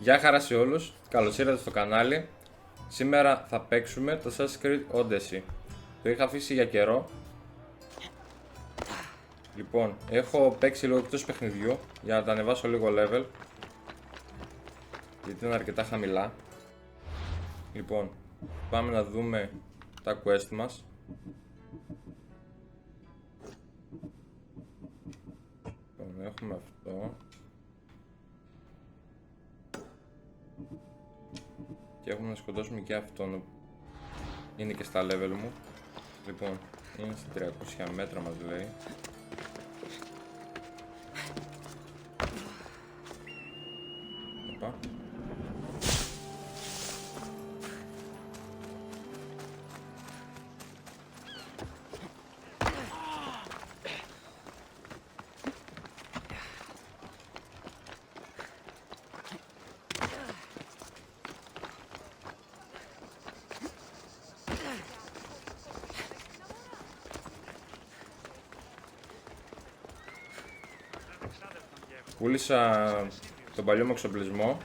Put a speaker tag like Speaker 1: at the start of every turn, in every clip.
Speaker 1: Γεια χαρά σε όλους, καλώς ήρθατε στο κανάλι. Σήμερα θα παίξουμε το Assassin's Creed Odyssey. Το είχα αφήσει για καιρό. Λοιπόν, έχω παίξει λίγο εκτός παιχνιδιού για να τα ανεβάσω λίγο level, γιατί είναι αρκετά χαμηλά. Λοιπόν, πάμε να δούμε τα quest μας. Λοιπόν, έχουμε αυτό. Και έχουμε να σκοτώσουμε και αυτόν. Είναι και στα level μου. Λοιπόν, είναι στα 300 μέτρα μας λέει. Οπα. Πούλησα τον παλιό μου εξοπλισμό.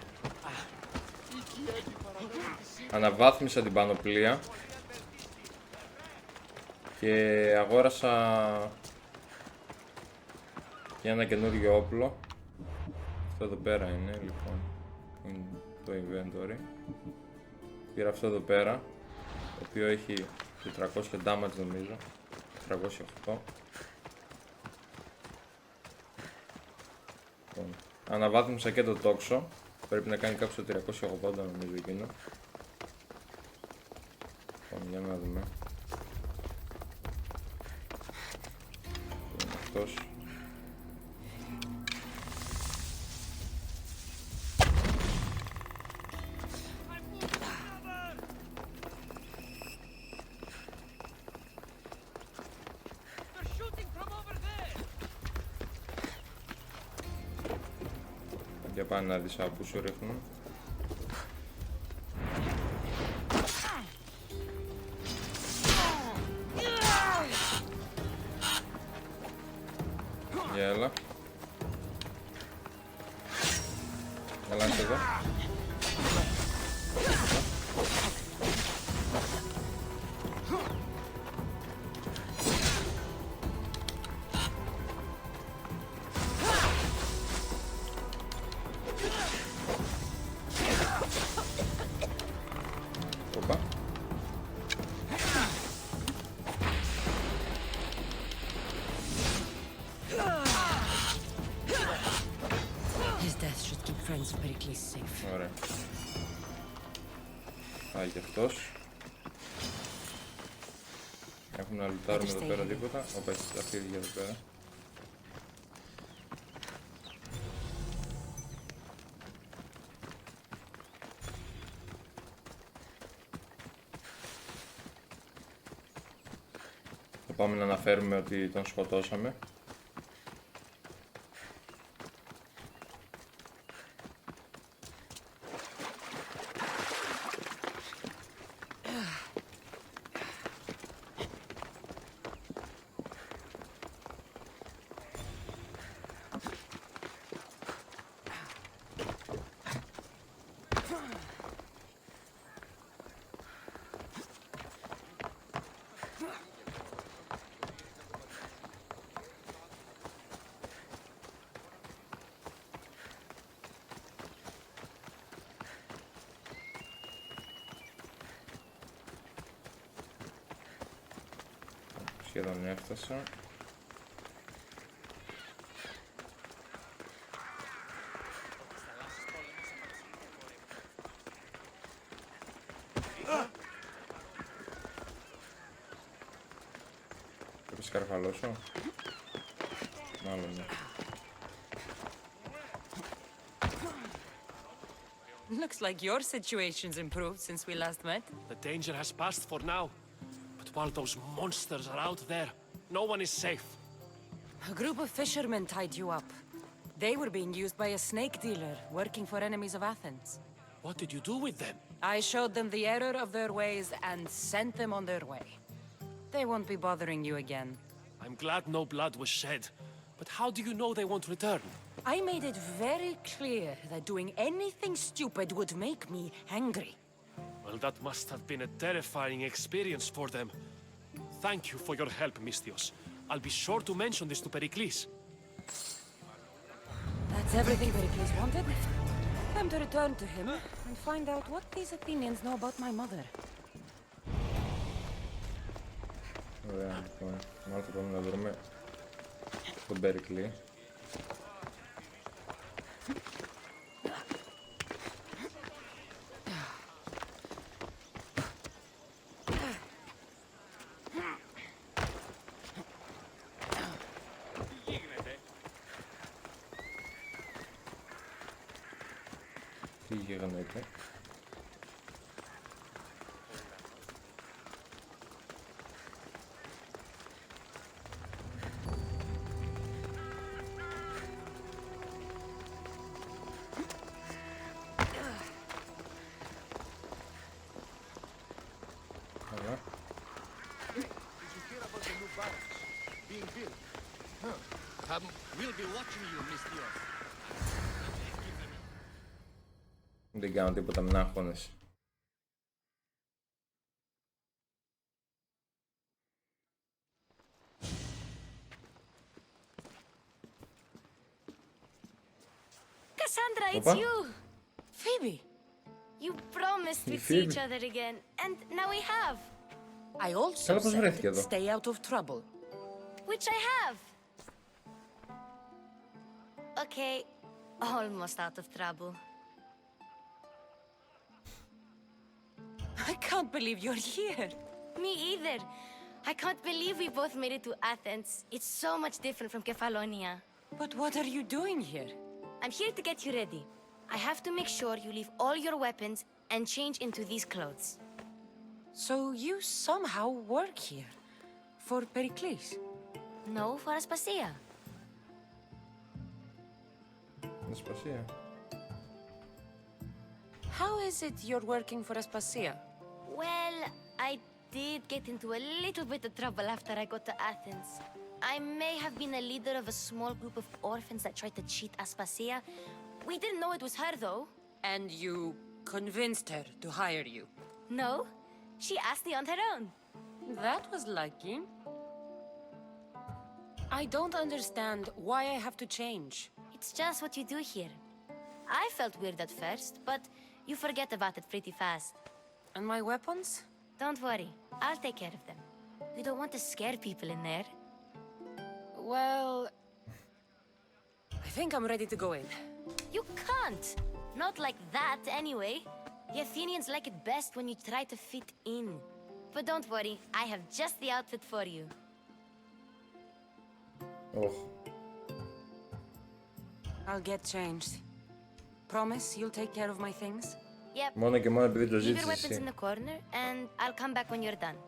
Speaker 1: Αναβάθμισα την πανοπλία. Και αγόρασα και ένα καινούργιο όπλο. Αυτό εδώ πέρα είναι, λοιπόν. Είναι το inventory. Πήρα αυτό εδώ πέρα, το οποίο έχει 400 damage νομίζω. 408. Αναβάθμισα και το τόξο. Πρέπει να κάνει κάποιο 380 νομίζω εκείνο. Λοιπόν, για να δούμε. Αυτός. Για πάνε να δεις από πού σου ρίχνουν. Για έλα. Έλα εδώ. Ωραία. Πάει και αυτός. Έχουμε να λουτάρουμε εδώ πέρα τίποτα. Όπα, έχει τα φίδια εδώ πέρα. Θα πάμε να αναφέρουμε ότι τον σκοτώσαμε. Σχεδόν έφτασα. Πρέπει να σκαρφαλώσω. Μάλλον ναι.
Speaker 2: Looks like your situation's improved since we last met.
Speaker 3: The danger has passed for now. But while those monsters are out there, no one is safe.
Speaker 2: A group of fishermen tied you up. They were being used by a snake dealer working for enemies of Athens.
Speaker 3: What did you do with them?
Speaker 2: I showed them the error of their ways and sent them on their way. They won't be bothering you again.
Speaker 3: I'm glad no blood was shed. But how do you know they won't return?
Speaker 2: I made it very clear that doing anything stupid would make me angry.
Speaker 3: Well, that must have been a terrifying experience for them. Thank you for your help, Mystios. I'll be sure to mention this to Pericles.
Speaker 2: That's everything Pericles wanted. Time to return to him and find out what these Athenians know about my mother.
Speaker 1: Ωραία, λοιπόν. Μάλλον θα πάμε να βρούμε τον Περικλή. Τι γίνεται? Καλά.
Speaker 4: We'll be watching you, Mystios.
Speaker 1: Δεν κάνω τίποτα, μην αγχώνεσαι.
Speaker 5: Cassandra, it's
Speaker 1: Opa.
Speaker 5: you!
Speaker 2: Phoebe!
Speaker 5: You promised we'd see
Speaker 1: Phoebe.
Speaker 5: each other again, and now we have.
Speaker 2: I also
Speaker 1: Καλά, πώς βρέθηκε
Speaker 2: said
Speaker 1: εδώ?
Speaker 2: stay out of trouble.
Speaker 5: Which I have. Okay, almost out of trouble.
Speaker 2: I can't believe you're here.
Speaker 5: Me either. I can't believe we both made it to Athens. It's so much different from Kefalonia.
Speaker 2: But what are you doing here?
Speaker 5: I'm here to get you ready. I have to make sure you leave all your weapons and change into these clothes.
Speaker 2: So you somehow work here. For Pericles.
Speaker 5: No, for Aspasia.
Speaker 1: Ασπασία.
Speaker 2: How is it you're working for Aspasia?
Speaker 5: Well, I did get into a little bit of trouble after I got to Athens. I may have been a leader of a small group of orphans that tried to cheat Aspasia. We didn't know it was her, though.
Speaker 2: And you convinced her to hire you.
Speaker 5: No, she asked me on her own.
Speaker 2: That was lucky. I don't understand why I have to change.
Speaker 5: It's just what you do here. I felt weird at first, but you forget about it pretty fast.
Speaker 2: And my weapons?
Speaker 5: Don't worry, I'll take care of them. We don't want to scare people in there.
Speaker 2: Well, I think I'm ready to go in.
Speaker 5: You can't! Not like that, anyway. The Athenians like it best when you try to fit in. But don't worry, I have just the outfit for you.
Speaker 1: Ωχ.
Speaker 2: I'll get changed. Promise you'll take care of my things?
Speaker 5: Yep.
Speaker 1: Μόνο και μόνο επειδή το
Speaker 5: Leave your
Speaker 1: ζήτησες
Speaker 5: weapons in
Speaker 1: εσύ.
Speaker 5: the corner, and I'll come back when you're done.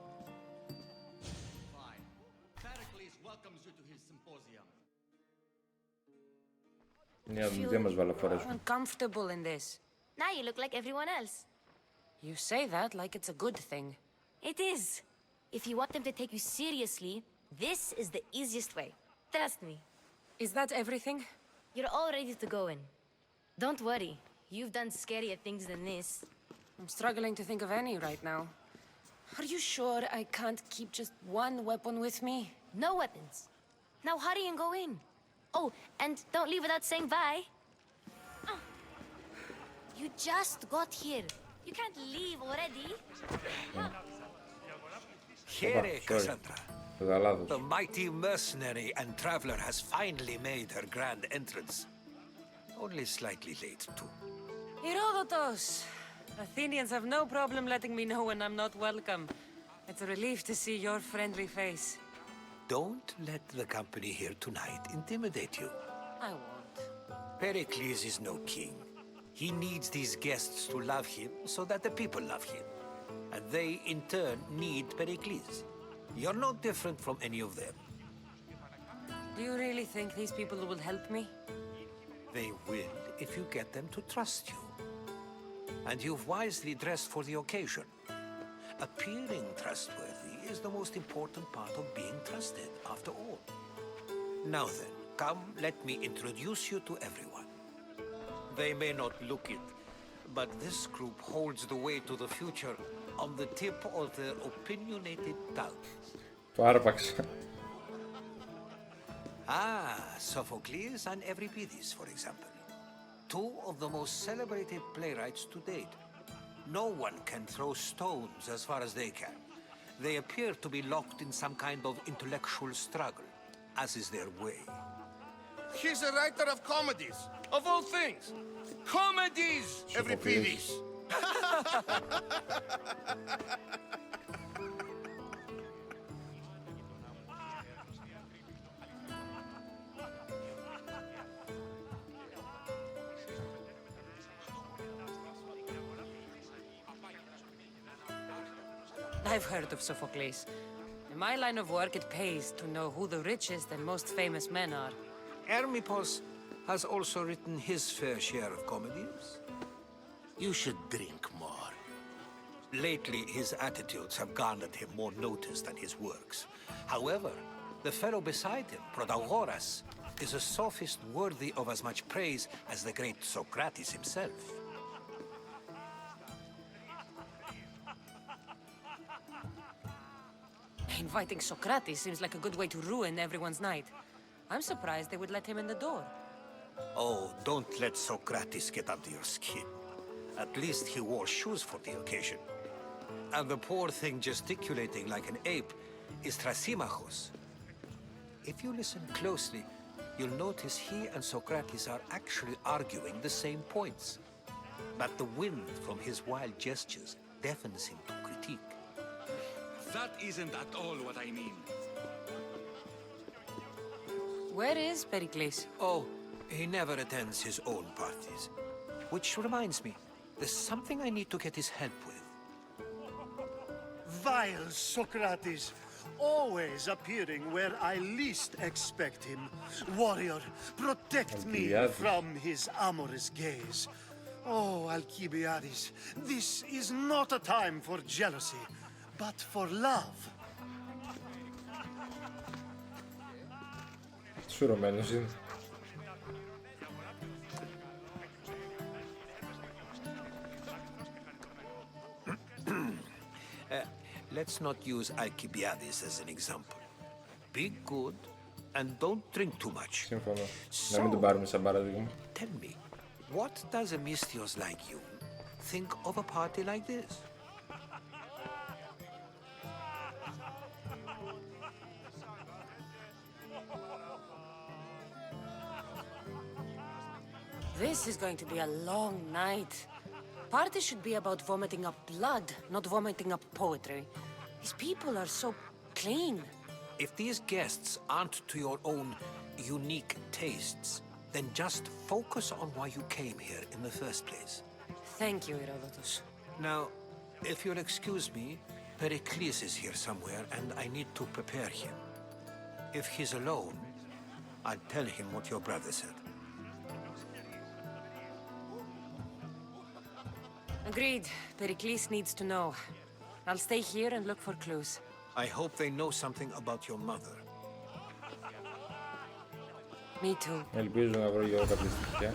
Speaker 4: Fine. Pericles welcomes you to his symposium.
Speaker 1: Μια δεν μας βαλαφορέσουν.
Speaker 2: Uncomfortable in this.
Speaker 5: Now you look like everyone else.
Speaker 2: You say that like it's a good thing.
Speaker 5: It is. If you want them to take you seriously, this is the easiest way. Trust me.
Speaker 2: Is that everything?
Speaker 5: You're all ready to go in. Don't worry. You've done scarier things than this.
Speaker 2: I'm struggling to think of any right now. Are you sure I can't keep just one weapon with me?
Speaker 5: No weapons. Now hurry and go in. Oh, and don't leave without saying bye. Ah. You just got here. You can't leave already.
Speaker 6: Here,
Speaker 1: sorry.
Speaker 6: Cassandra.
Speaker 1: Το λάθος.
Speaker 6: The mighty mercenary and traveler has finally made her grand entrance. Only slightly late, too.
Speaker 2: Herodotos! Athenians have no problem letting me know when I'm not welcome. It's a relief to see your friendly face.
Speaker 6: Don't let the company here tonight intimidate you.
Speaker 2: I won't.
Speaker 6: Pericles is no king. He needs these guests to love him so that the people love him. And they, in turn, need Pericles. You're no different from any of them.
Speaker 2: Do you really think these people will help me?
Speaker 6: They will if you get them to trust you. And you've wisely dressed for the occasion. Appearing trustworthy is the most important part of being trusted, after all. Now then, Come, let me introduce you to everyone. They may not look it, but this group holds the way to the future on the tip of their opinionated tongues.
Speaker 1: Το άρπαξα.
Speaker 6: Sophocles and Euripides, for example. Two of the most celebrated playwrights to date. No one can throw stones as far as they can. They appear to be locked in some kind of intellectual struggle, as is their way.
Speaker 4: He's a writer of comedies, of all things. Comedies, Euripides.
Speaker 2: I've heard of Sophocles. In my line of work, it pays to know who the richest and most famous men are.
Speaker 6: Hermippos has also written his fair share of comedies.
Speaker 4: You should drink more.
Speaker 6: Lately, his attitudes have garnered him more notice than his works. However, the fellow beside him, Protagoras, is a sophist worthy of as much praise as the great Socrates himself.
Speaker 2: Inviting Socrates seems like a good way to ruin everyone's night. I'm surprised they would let him in the door.
Speaker 6: Oh, don't let Socrates get under your skin. At least he wore shoes for the occasion. And the poor thing gesticulating like an ape is Thrasymachos. If you listen closely, you'll notice he and Socrates are actually arguing the same points. But the wind from his wild gestures deafens him to critique.
Speaker 4: That isn't at all what I mean.
Speaker 2: Where is Pericles?
Speaker 6: Oh, he never attends his own parties. Which reminds me, there's something I need to get his help with.
Speaker 7: Vile Socrates, always appearing where I least expect him. Warrior, protect me
Speaker 1: Alcibiades.
Speaker 7: from his amorous gaze. Oh, Alcibiades, this is not a time for jealousy, but for love.
Speaker 1: Σουρωμένος είναι.
Speaker 6: Let's not use Alcibiades as an example. Be good and don't drink too much.
Speaker 1: Σύμφωνο. Να μην τον πάρουμε σαν παράδειγμα.
Speaker 6: Tell me, what does a Misthios like you think of a party like this?
Speaker 2: This is going to be a long night. Party should be about vomiting up blood, not vomiting up poetry. These people are so clean.
Speaker 6: If these guests aren't to your own unique tastes, then just focus on why you came here in the first place.
Speaker 2: Thank you, Herodotus.
Speaker 6: Now, if you'll excuse me, Pericles is here somewhere and I need to prepare him. If he's alone, I'll tell him what your brother said.
Speaker 2: Agreed. Pericles needs to know. I'll stay here and look for clues.
Speaker 6: I hope they know something about your mother.
Speaker 2: Me too.
Speaker 1: Ελπίζω να βρω για κάποια στοιχεία.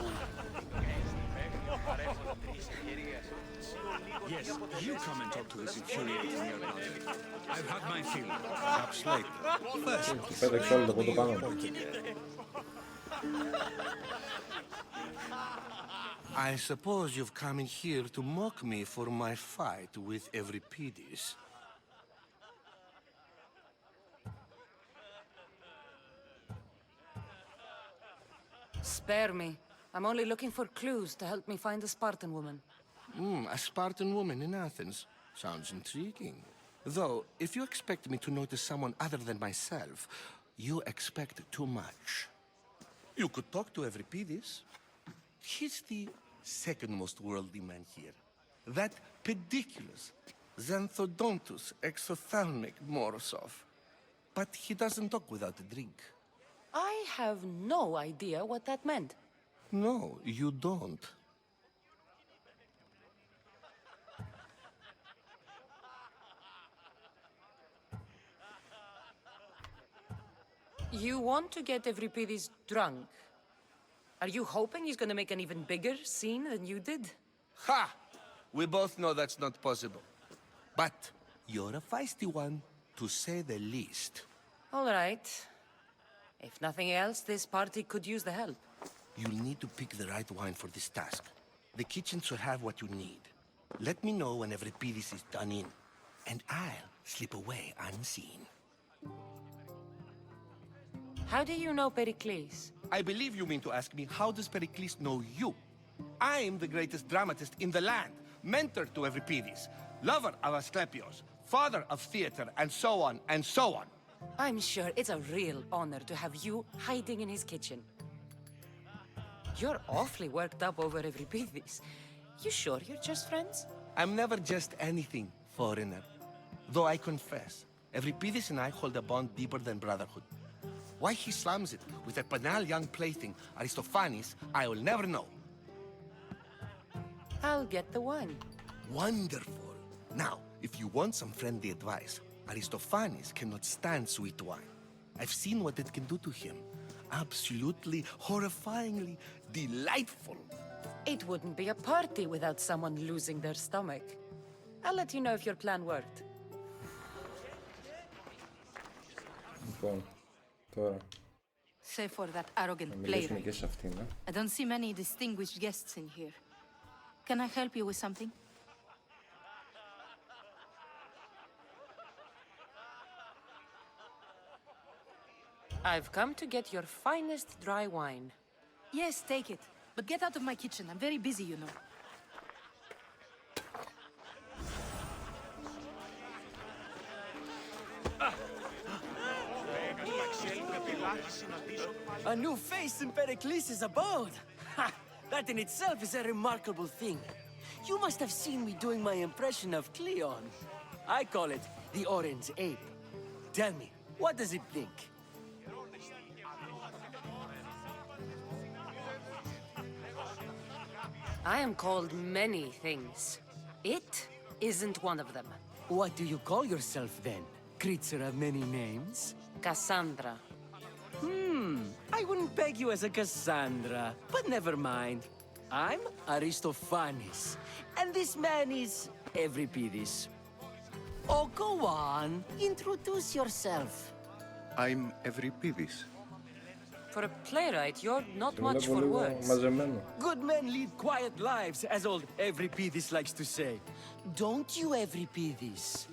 Speaker 8: Yes, you come and talk to us infuriating me about it. I've had my fill. Perhaps later. First,
Speaker 1: Του πέταξε όλο το ποτό πάνω μου.
Speaker 9: I suppose you've come in here to mock me for my fight with Euripides.
Speaker 2: Spare me. I'm only looking for clues to help me find the Spartan woman.
Speaker 9: A Spartan woman in Athens. Sounds intriguing. Though, if you expect me to notice someone other than myself, you expect too much. You could talk to Euripides. He's the second most worldly man here. That pediculous, xanthodontus, exophthalmic Morosov. But he doesn't talk without a drink.
Speaker 2: I have no idea what that meant.
Speaker 9: No, you don't.
Speaker 2: You want to get Euripides drunk? Are you hoping he's gonna make an even bigger scene than you did?
Speaker 9: Ha! We both know that's not possible. But you're a feisty one, to say the least.
Speaker 2: All right. If nothing else, this party could use the help.
Speaker 9: You'll need to pick the right wine for this task. The kitchen should have what you need. Let me know when Euripides is done in, and I'll slip away unseen.
Speaker 2: How do you know Pericles?
Speaker 9: I believe you mean to ask me, how does Pericles know you? I'm the greatest dramatist in the land, mentor to Euripides, lover of Asclepios, father of theater, and so on, and so on.
Speaker 2: I'm sure it's a real honor to have you hiding in his kitchen. You're awfully worked up over Euripides. You sure you're just friends?
Speaker 9: I'm never just anything, foreigner. Though I confess, Euripides and I hold a bond deeper than brotherhood. Why he slams it with a banal young plaything, Aristophanes, I will never know.
Speaker 2: I'll get the wine.
Speaker 9: Wonderful. Now, if you want some friendly advice, Aristophanes cannot stand sweet wine. I've seen what it can do to him. Absolutely, horrifyingly delightful.
Speaker 2: It wouldn't be a party without someone losing their stomach. I'll let you know if your plan worked.
Speaker 1: Λοιπόν, τώρα
Speaker 10: Save for that arrogant
Speaker 1: να μιλήσουμε
Speaker 10: playwright.
Speaker 1: και σε αυτήν.
Speaker 10: I don't see many distinguished guests in here. Can I help you with something?
Speaker 2: I've come to get your finest dry wine.
Speaker 10: Yes, take it. But get out of my kitchen. I'm very busy, you know.
Speaker 11: A new face in Pericles' abode! Ha! That in itself is a remarkable thing. You must have seen me doing my impression of Cleon. I call it the Orange Ape. Tell me, what does it think?
Speaker 2: I am called many things. It isn't one of them.
Speaker 11: What do you call yourself then? Creature of many names?
Speaker 2: Cassandra.
Speaker 11: I wouldn't peg you as a Cassandra, but never mind. I'm Aristophanes, and this man is Euripides. Oh, go on. Introduce yourself.
Speaker 12: I'm Euripides.
Speaker 2: For a playwright, you're not
Speaker 1: Το
Speaker 2: much
Speaker 1: βλέπω
Speaker 2: for
Speaker 1: λίγο
Speaker 2: words.
Speaker 1: μαζεμένο.
Speaker 11: Good men lead quiet lives, as old Euripides likes to say. Don't you, Euripides?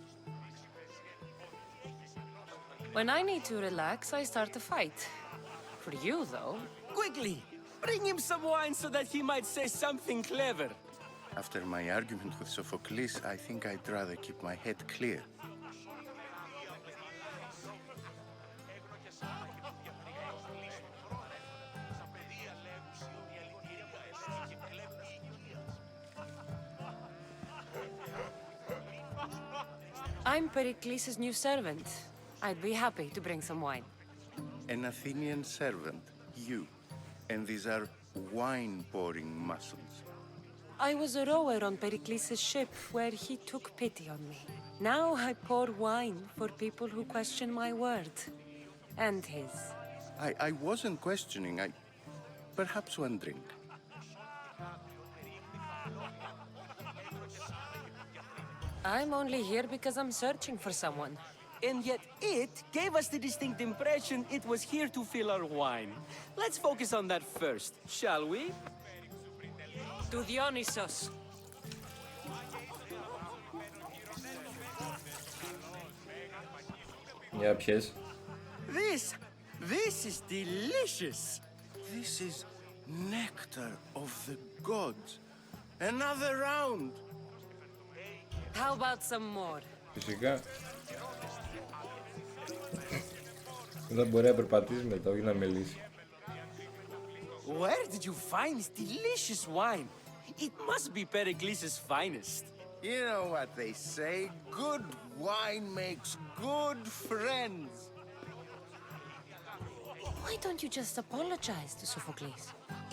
Speaker 2: When I need to relax, I start a fight. For you, though,
Speaker 11: Quickly, bring him some wine so that he might say something clever.
Speaker 12: After my argument with Sophocles, I think I'd rather keep my head clear.
Speaker 2: I'm Pericles' new servant. I'd be happy to bring some wine.
Speaker 12: An Athenian servant, you, and these are wine-pouring muscles.
Speaker 2: I was a rower on Pericles' ship where he took pity on me. Now I pour wine for people who question my word. And his.
Speaker 12: I wasn't questioning, perhaps one drink.
Speaker 2: I'm only here because I'm searching for someone.
Speaker 11: And yet it gave us the distinct impression it was here to fill our wine. Let's focus on that first, shall we?
Speaker 2: To Dionysos.
Speaker 1: Για πιες.
Speaker 11: This is delicious.
Speaker 12: This is nectar of the gods. Another round.
Speaker 2: How about some more?
Speaker 1: Φυσικά. Δεν θα μπορεί να περπατήσει μετά, όχι να μιλήσει.
Speaker 11: Where did you find this delicious wine? It must be Pericles' finest.
Speaker 12: You know what they say, good wine makes good friends.
Speaker 2: Why don't you just apologize to Sophocles?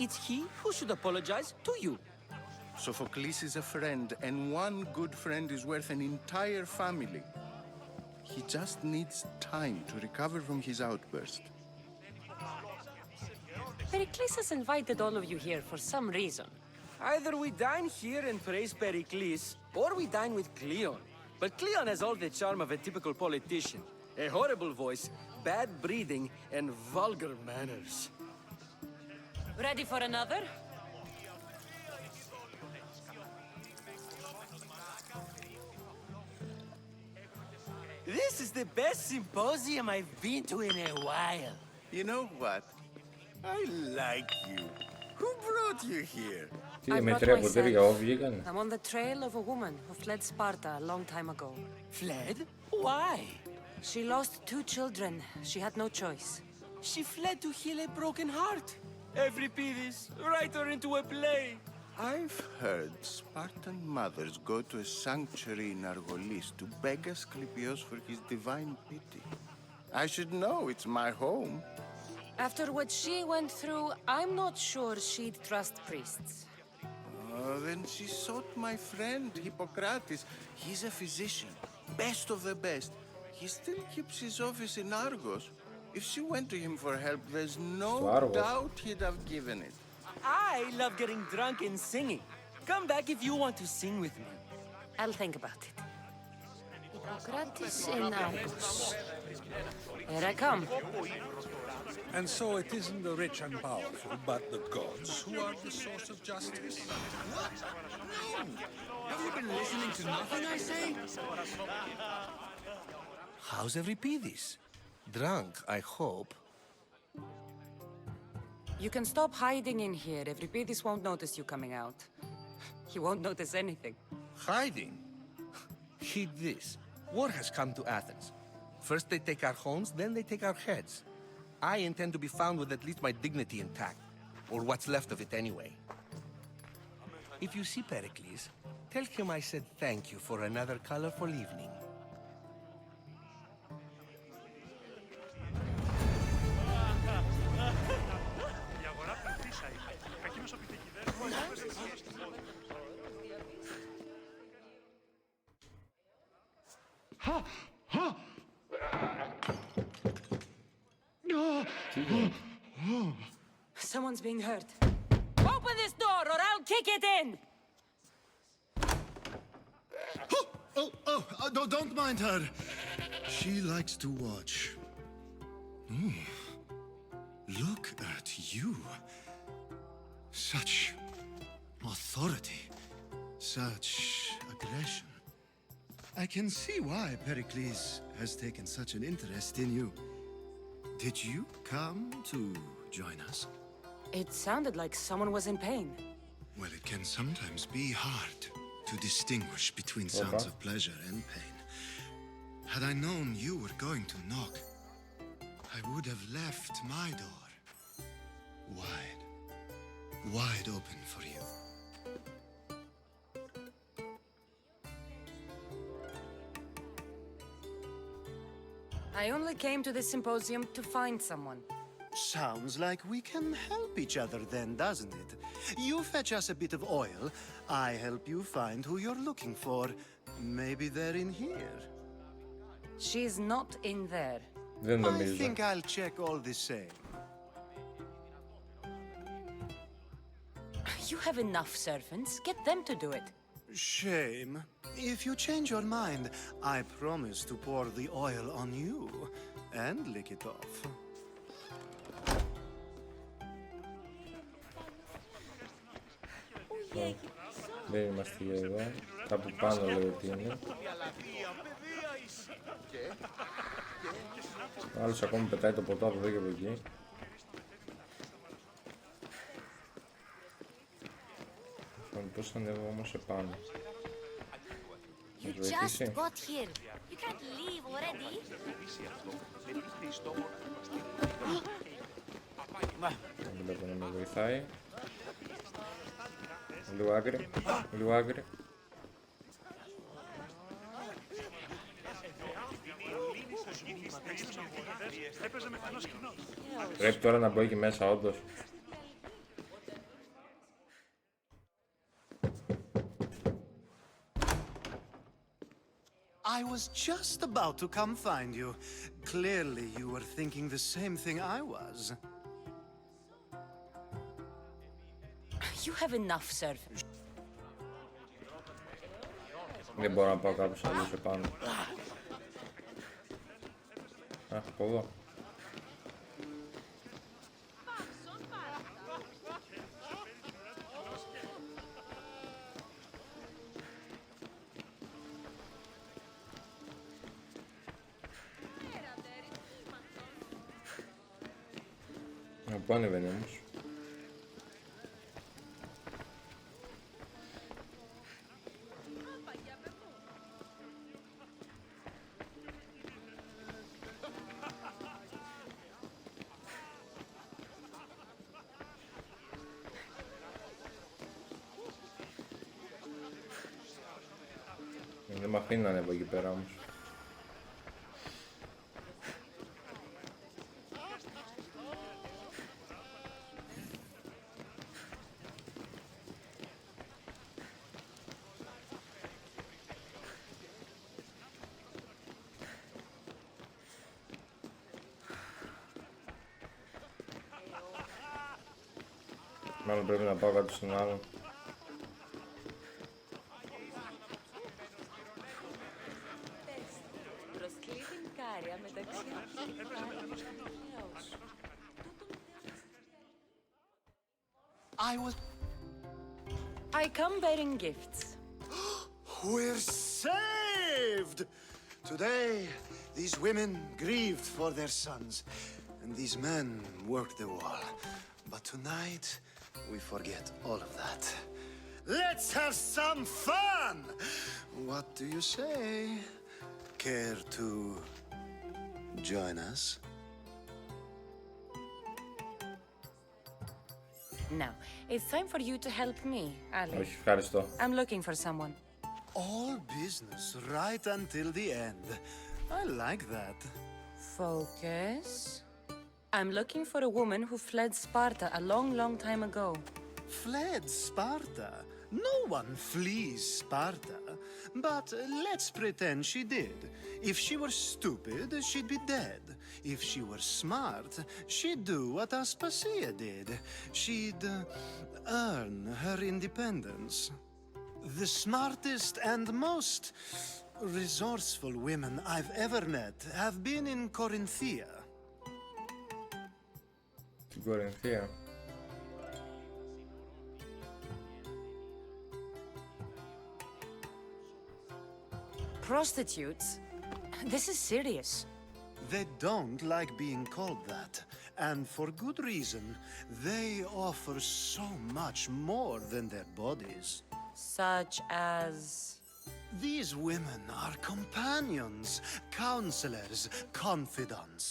Speaker 11: It's he who should apologize to you.
Speaker 12: Sophocles is a friend, and one good friend is worth an entire family. He just needs time to recover from his outburst.
Speaker 2: Pericles has invited all of you here for some reason.
Speaker 11: Either we dine here and praise Pericles, or we dine with Cleon. But Cleon has all the charm of a typical politician. A horrible voice, bad breeding, and vulgar manners.
Speaker 2: Ready for another?
Speaker 11: This is the best symposium I've been to in a while.
Speaker 12: You know what? I like you. Who brought you here?
Speaker 2: I brought myself. I'm on the trail of a woman who fled Sparta a long time ago.
Speaker 11: Fled? Why?
Speaker 2: She lost 2 children. She had no choice.
Speaker 11: She fled to heal a broken heart. Euripides, write her into a play.
Speaker 12: I've heard Spartan mothers go to a sanctuary in Argolis to beg Asclepios for his divine pity. I should know, it's my home.
Speaker 2: After what she went through, I'm not sure she'd trust priests.
Speaker 12: Oh, then she sought my friend, Hippocrates. He's a physician, best of the best. He still keeps his office in Argos. If she went to him for help, there's no doubt he'd have given it.
Speaker 11: I love getting drunk and singing. Come back if you want to sing with me.
Speaker 2: I'll think about it. Hippocrates in Argos. Here I come.
Speaker 8: And so it isn't the rich and powerful, but the gods who are the source of justice?
Speaker 9: What? No! Have you been listening to nothing I say? How's Euripides? Drunk, I hope.
Speaker 2: You can stop hiding in here. Euripides won't notice you coming out. He won't notice anything.
Speaker 9: Hiding? Heed this. War has come to Athens. First they take our homes, then they take our heads. I intend to be found with at least my dignity intact. Or what's left of it anyway. If you see Pericles, tell him I said thank you for another colorful evening.
Speaker 2: Someone's being hurt. Open this door or I'll kick it in!
Speaker 7: No, don't mind her. She likes to watch. Look at you. Such authority. Such aggression. I can see why Pericles has taken such an interest in you. Did you come to join us?
Speaker 2: It sounded like someone was in pain.
Speaker 7: Well, it can sometimes be hard to distinguish between sounds of pleasure and pain. Had I known you were going to knock, I would have left my door wide open for you.
Speaker 2: I only came to this symposium to find someone.
Speaker 7: Sounds like we can help each other then, doesn't it? You fetch us a bit of oil, I help you find who you're looking for. Maybe they're in here.
Speaker 2: She's not in there.
Speaker 7: I think I'll check all the same.
Speaker 2: You have enough servants. Get them to do it.
Speaker 7: Shame. If you change your mind, I promise to pour the oil on you and lick it off.
Speaker 1: Δεν είμαστε εδώ. Κάπου πάνω λέει ότι είναι. Ο άλλος ακόμη πετάει το ποτό από εδώ και από εκεί. Πώς θα ανέβω όμως επάνω.
Speaker 5: You just got here. You can't leave already.
Speaker 1: Δεν βλέπω να με βοηθάει. Λίγο άκρη, λίγο άκρη. Πρέπει τώρα να μπω εκεί μέσα όντως.
Speaker 7: I was just about to come find you. Clearly you were thinking the same thing I was.
Speaker 2: have enough servants.
Speaker 1: Δεν μπορώ να πάω κάπως αλλού επάνω. Από εδώ. Πού ανεβαίνει όμως? Δεν μ' αφήνει να ανέβω εκεί πέρα όμως. Μάλλον πρέπει να πάω κάτω στον άλλο.
Speaker 2: I come bearing gifts.
Speaker 7: We're saved! Today, these women grieved for their sons, and these men worked the wall. But tonight, we forget all of that. Let's have some fun! What do you say? Care to join us?
Speaker 2: Now, it's time for you to help me, Ali.
Speaker 1: Όχι, ευχαριστώ.
Speaker 2: I'm looking for someone.
Speaker 7: All business right until the end. I like that.
Speaker 2: Focus. I'm looking for a woman who fled Sparta a long, long time ago.
Speaker 7: Fled Sparta? No one flees Sparta. But let's pretend she did. If she were stupid, she'd be dead. If she were smart, she'd do what Aspasia did. She'd earn her independence. The smartest and most resourceful women I've ever met have been in Corinthia.
Speaker 1: Corinthia.
Speaker 2: Prostitutes? This is serious.
Speaker 7: They don't like being called that, and for good reason. They offer so much more than their bodies.
Speaker 2: Such as...
Speaker 7: These women are companions, counselors, confidants.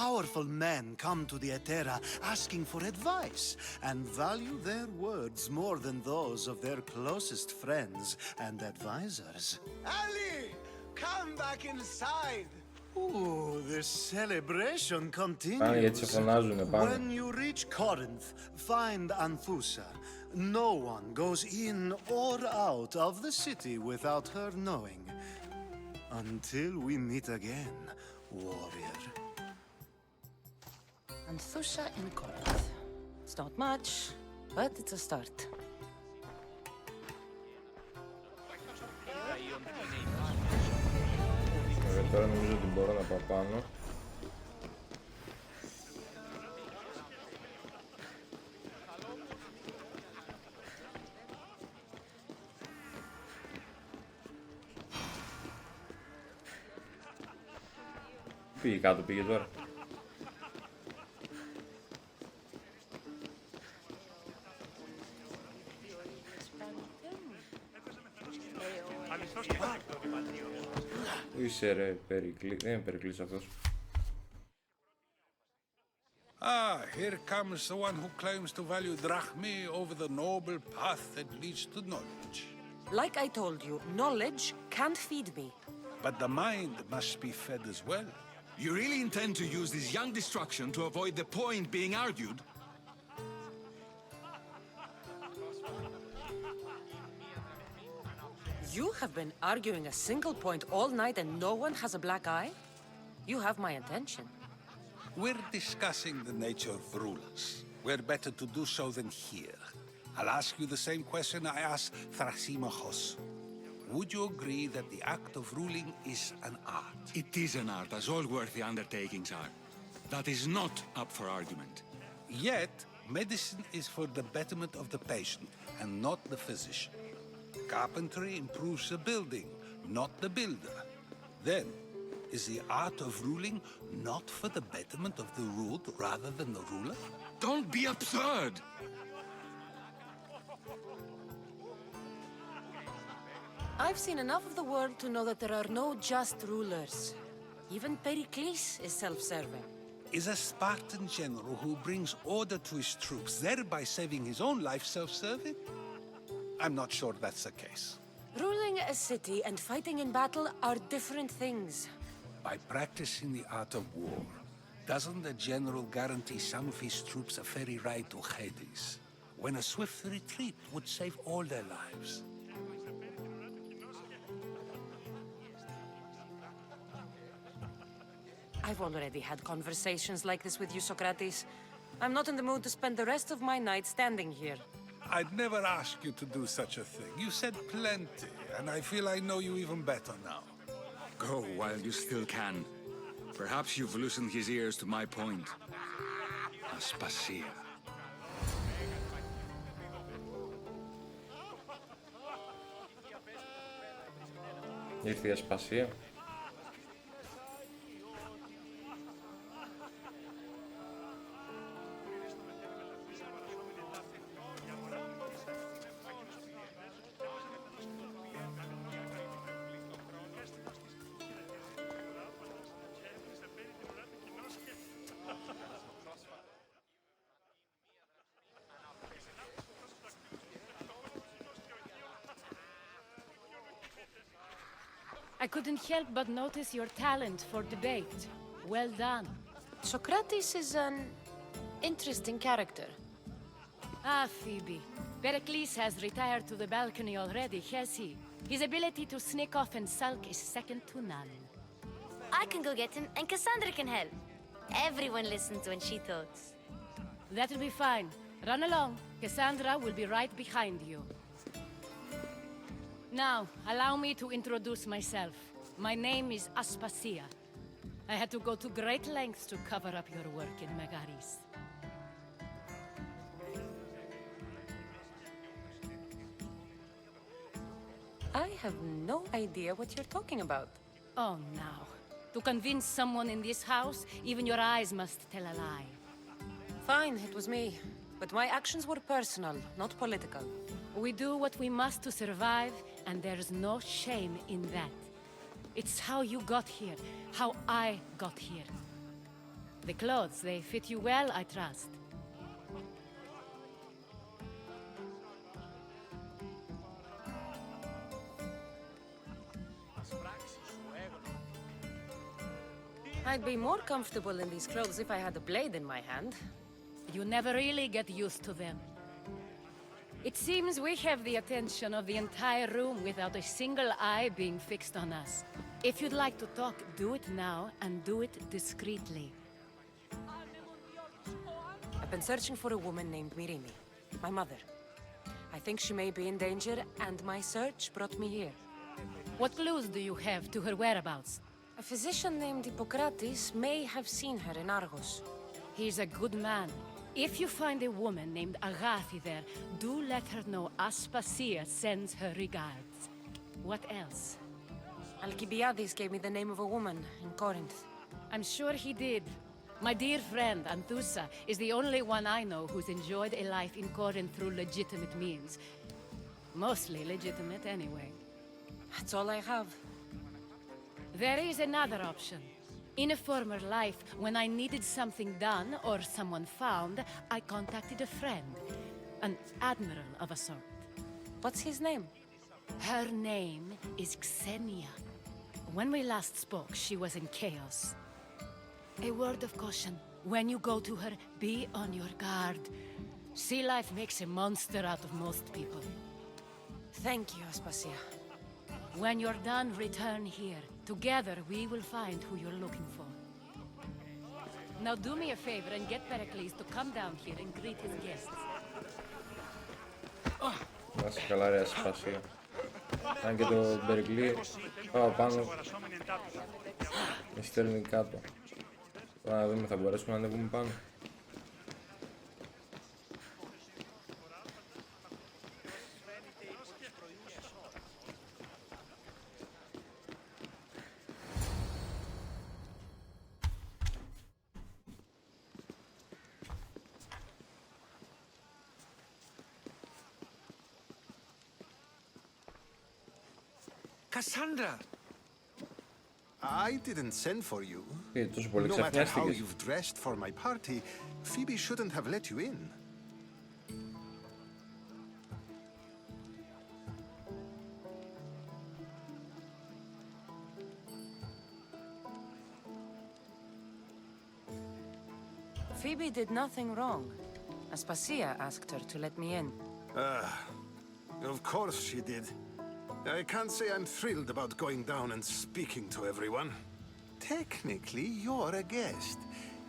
Speaker 7: Powerful men come to the Etera asking for advice and value their words more than those of their closest friends and advisors. Ali, come back inside. Ooh, the celebration continues. When you reach Corinth, find Anthusa. No one goes in or out of the city without her knowing. Until we meet again, warrior.
Speaker 2: Anthusa in Corinth. It's not much, but it's a start.
Speaker 1: Τώρα νομίζω ότι μπορώ να πάω πάνω. Πήγε κάτω, πήγε τώρα. Είσαι ρε Περικλή, δεν είναι Περικλής αυτός.
Speaker 8: Ah, here comes the one who claims to value drachmi over the noble path that leads to knowledge.
Speaker 2: Like I told you, knowledge can't feed me.
Speaker 8: But the mind must be fed as well.
Speaker 13: You really intend to use this young destruction to avoid the point being argued?
Speaker 2: You have been arguing a single point all night and no one has a black eye? You have my attention.
Speaker 8: We're discussing the nature of rulers. We're better to do so than here. I'll ask you the same question I asked Thrasymachos. Would you agree that the act of ruling is an art?
Speaker 13: It is an art, as all worthy undertakings are. That is not up for argument.
Speaker 8: Yet, medicine is for the betterment of the patient and not the physician. Carpentry improves the building, not the builder. Then, is the art of ruling not for the betterment of the ruled rather than the ruler?
Speaker 13: Don't be absurd!
Speaker 2: I've seen enough of the world to know that there are no just rulers. Even Pericles is self-serving.
Speaker 8: Is a Spartan general who brings order to his troops, thereby saving his own life, self-serving? I'm not sure that's the case.
Speaker 2: Ruling a city and fighting in battle are different things.
Speaker 8: By practicing the art of war, doesn't the general guarantee some of his troops a ferry ride to Hades, when a swift retreat would save all their lives?
Speaker 2: I've already had conversations like this with you, Socrates. I'm not in the mood to spend the rest of my night standing here.
Speaker 8: I'd never ask you to do such a thing. You said plenty, and I feel I know you even better now.
Speaker 13: Go while you still can. Perhaps you've loosened his ears to my point. Aspasia.
Speaker 1: Ήρθε η Ασπασία.
Speaker 14: I couldn't help but notice your talent for debate. Well done.
Speaker 2: Socrates is an interesting character.
Speaker 14: Ah, Phoebe. Pericles has retired to the balcony already, has he? His ability to sneak off and sulk is second to none.
Speaker 5: I can go get him, and Cassandra can help. Everyone listens when she talks.
Speaker 14: That'll be fine. Run along. Cassandra will be right behind you. Now, allow me to introduce myself. My name is Aspasia. I had to go to great lengths to cover up your work in Megaris.
Speaker 2: I have no idea what you're talking about.
Speaker 14: Oh, now. To convince someone in this house, even your eyes must tell a lie.
Speaker 2: Fine, it was me. But my actions were personal, not political.
Speaker 14: We do what we must to survive, and there's no shame in that. It's how you got here, how I got here. The clothes, they fit you well, I trust.
Speaker 2: I'd be more comfortable in these clothes if I had a blade in my hand.
Speaker 14: You never really get used to them. It seems we have the attention of the entire room without a single eye being fixed on us. If you'd like to talk, do it now, and do it discreetly.
Speaker 2: I've been searching for a woman named Myrimi, my mother. I think she may be in danger, and my search brought me here.
Speaker 14: What clues do you have to her whereabouts?
Speaker 2: A physician named Hippocrates may have seen her in Argos.
Speaker 14: He's a good man. If you find a woman named Agathi there, do let her know Aspasia sends her regards. What else?
Speaker 2: Alcibiades gave me the name of a woman in Corinth.
Speaker 14: I'm sure he did. My dear friend, Anthusa, is the only one I know who's enjoyed a life in Corinth through legitimate means. Mostly legitimate, anyway.
Speaker 2: That's all I have.
Speaker 14: There is another option. In a former life, when I needed something done or someone found, I contacted a friend. An admiral of a sort.
Speaker 2: What's his name?
Speaker 14: Her name is Xenia. When we last spoke, she was in chaos. A word of caution. When you go to her, be on your guard. Sea life makes a monster out of most people.
Speaker 2: Thank you, Aspasia.
Speaker 14: When you're done, return here. Together, we will find who you're looking for. Now do me a favor and get Pericles to come down here and greet his guests.
Speaker 1: Να σε καλά ρε Ασπασία. Αν και το Περικλή πάω πάνω, με στέλνει κάτω. Τώρα να δούμε, θα μπορέσουμε να ανέβουμε πάνω.
Speaker 6: Cassandra!
Speaker 7: I didn't send for you.
Speaker 1: Τόσο πολύ
Speaker 7: No matter how
Speaker 1: ξαφνιάστηκες.
Speaker 7: you've dressed for my party, Phoebe shouldn't have let you in.
Speaker 2: Phoebe did nothing wrong. Aspasia asked her to let me in.
Speaker 7: Of course she did. I can't say I'm thrilled about going down and speaking to everyone. Technically, you're a guest.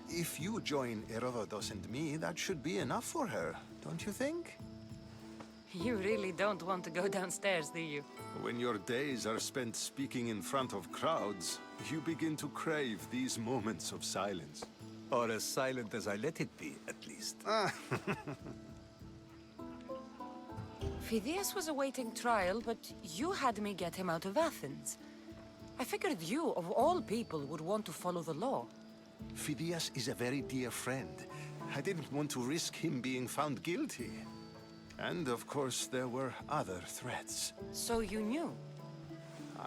Speaker 7: If you join Herodotus and me, that should be enough for her, don't you think?
Speaker 2: You really don't want to go downstairs, do you?
Speaker 7: When your days are spent speaking in front of crowds, you begin to crave these moments of silence.
Speaker 6: Or as silent as I let it be, at least.
Speaker 2: Phidias was awaiting trial, but you had me get him out of Athens. I figured you, of all people, would want to follow the law.
Speaker 7: Phidias is a very dear friend. I didn't want to risk him being found guilty. And of course, there were other threats.
Speaker 2: So you knew?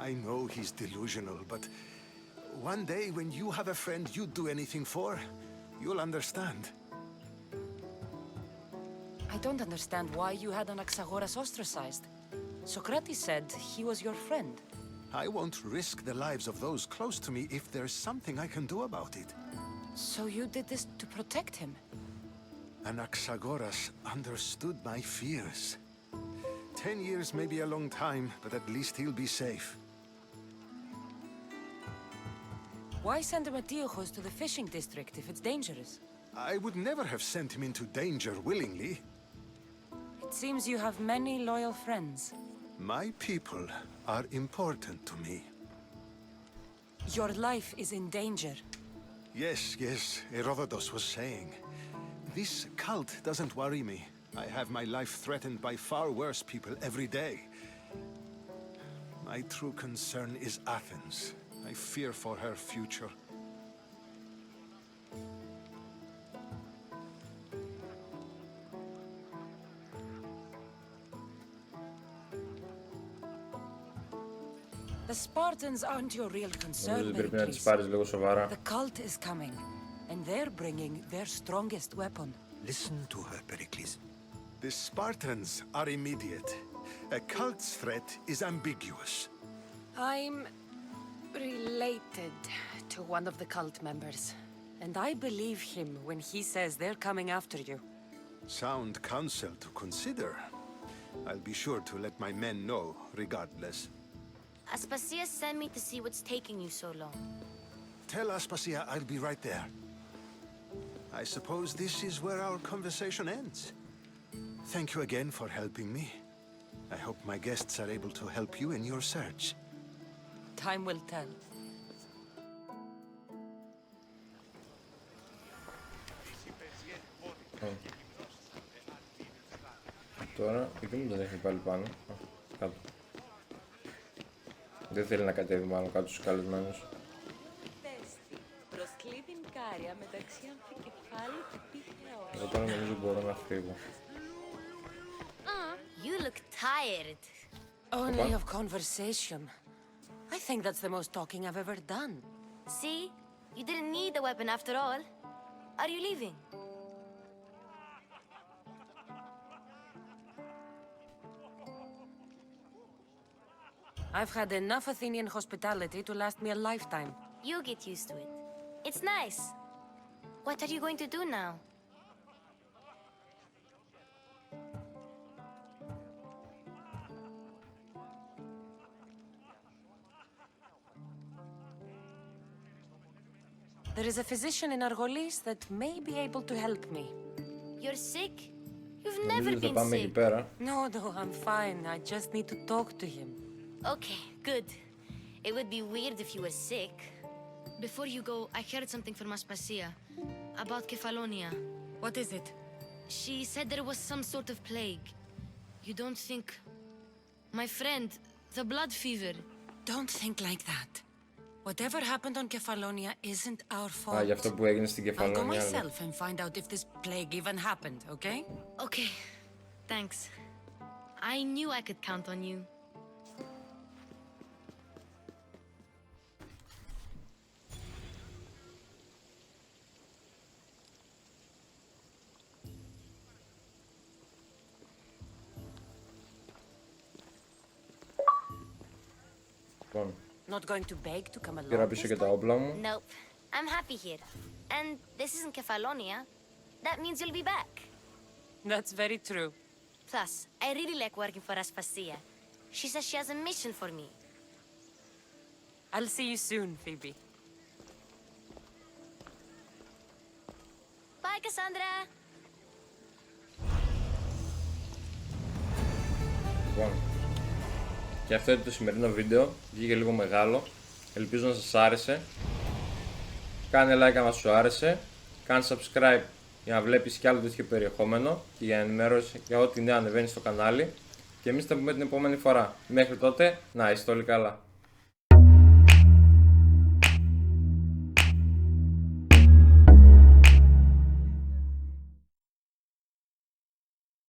Speaker 7: I know he's delusional, but one day when you have a friend you'd do anything for, you'll understand.
Speaker 2: I don't understand why you had Anaxagoras ostracized. Socrates said he was your friend.
Speaker 7: I won't risk the lives of those close to me if there's something I can do about it.
Speaker 2: So you did this to protect him?
Speaker 7: Anaxagoras understood my fears. 10 years may be a long time, but at least he'll be safe.
Speaker 2: Why send Metiochos to the fishing district if it's dangerous?
Speaker 7: I would never have sent him into danger willingly.
Speaker 2: It seems you have many loyal friends.
Speaker 7: My people are important to me.
Speaker 2: Your life is in danger.
Speaker 7: Yes, Herodotus was saying. This cult doesn't worry me. I have my life threatened by far worse people every day. My true concern is Athens. I fear for her future.
Speaker 2: The Spartans aren't your real concern,
Speaker 1: Νομίζω πρέπει να τις
Speaker 2: Pericles.
Speaker 1: πάρεις λίγο σοβαρά.
Speaker 2: The cult is coming, and they're bringing their strongest weapon.
Speaker 6: Listen to her, Pericles.
Speaker 7: The Spartans are immediate. A cult's threat is ambiguous.
Speaker 2: I'm related to one of the cult members, and I believe him when he says they're coming after you.
Speaker 7: Sound counsel to consider. I'll be sure to let my men know, regardless.
Speaker 5: Aspasia sent me to see what's taking you so long.
Speaker 7: Tell Aspasia I'll be right there. I suppose this is where our conversation ends. Thank you again for helping me. I hope my guests are able to help you in your search.
Speaker 2: Time will tell.
Speaker 1: Τώρα, εκεί μου τον έχει πάλι πάνω. Κάτω. Δεν θέλει να κατέβει μάλλον κάτω στους καλεσμένους. Εγώ τώρα νομίζω μπορώ να φύγω.
Speaker 5: You look tired.
Speaker 2: Only of conversation. I think that's the most talking I've ever done.
Speaker 5: See? You didn't need the weapon after all. Are you leaving?
Speaker 2: I've had enough Athenian hospitality to last me a lifetime.
Speaker 5: You'll get used to it. It's nice. What are you going to do now?
Speaker 2: There is a physician in Argolis that may be able to help me.
Speaker 5: You're sick? You've I've never
Speaker 1: Νομίζω ότι θα
Speaker 5: been
Speaker 1: πάμε εκεί
Speaker 5: sick.
Speaker 1: πέρα.
Speaker 2: No, I'm fine. I just need to talk to him.
Speaker 5: Okay, good. It would be weird if you were sick. Before you go, I heard something from Aspasia about Kefalonia.
Speaker 2: What is it?
Speaker 5: She said there was some sort of plague. You don't think... My friend, the blood fever.
Speaker 2: Don't think like that. Whatever happened on Kefalonia isn't our fault.
Speaker 1: Α, για αυτό που έγινε στην
Speaker 2: I'll go
Speaker 1: Κεφαλονία.
Speaker 2: myself and find out if this plague even happened, okay?
Speaker 5: Okay, thanks. I knew I could count on you.
Speaker 1: Λοιπόν,
Speaker 2: Not going to beg to come along.
Speaker 1: πήρα πίσω και τα όπλα μου.
Speaker 5: Nope. I'm happy here. And this isn't Kefalonia. That means you'll be back.
Speaker 2: That's very true.
Speaker 5: Plus, I really like working for Aspasia. She says she has a mission for me.
Speaker 2: I'll see you soon, Phoebe.
Speaker 5: Bye, Cassandra.
Speaker 1: Λοιπόν, και αυτό είναι το σημερινό βίντεο. Βγήκε λίγο μεγάλο. Ελπίζω να σας άρεσε. Κάνε like αν σου άρεσε. Κάνε subscribe για να βλέπεις και άλλο τέτοιο περιεχόμενο και για ενημέρωση για ό,τι νέα ανεβαίνει στο κανάλι. Και εμείς θα πούμε την επόμενη φορά. Μέχρι τότε, να είστε όλοι καλά.